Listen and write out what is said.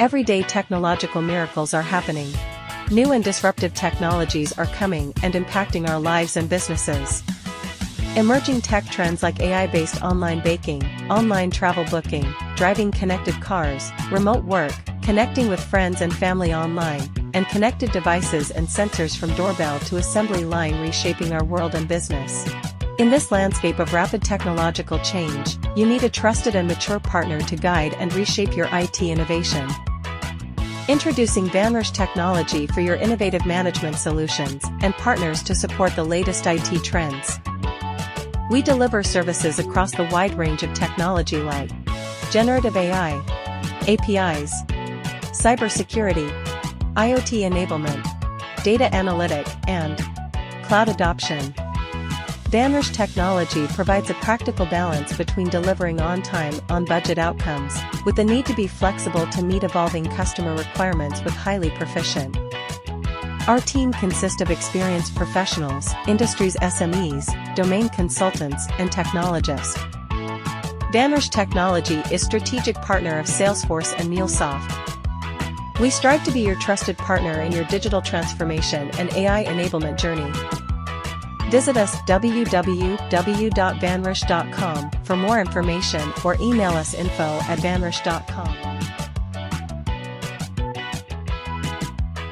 Everyday technological miracles are happening. New and disruptive technologies are coming and impacting our lives and businesses. Emerging tech trends like AI-based online banking, online travel booking, driving connected cars, remote work, connecting with friends and family online, and connected devices and sensors from doorbell to assembly line reshaping our world and business. In this landscape of rapid technological change, you need a trusted and mature partner to guide and reshape your IT innovation. Introducing Vanrish technology for your innovative management solutions and partners to support the latest IT trends. We deliver services across the wide range of technology like generative AI, APIs, cybersecurity, IoT enablement, data analytic, and cloud adoption. Vanrish technology provides a practical balance between delivering on-time, on-budget outcomes, with the need to be flexible to meet evolving customer requirements with highly proficient. Our team consists of experienced professionals, industry's SMEs, domain consultants, and technologists. Vanrish Technology is strategic partner of Salesforce and MuleSoft. We strive to be your trusted partner in your digital transformation and AI enablement journey. Visit us www.vanrish.com for more information or email us info@vanrish.com.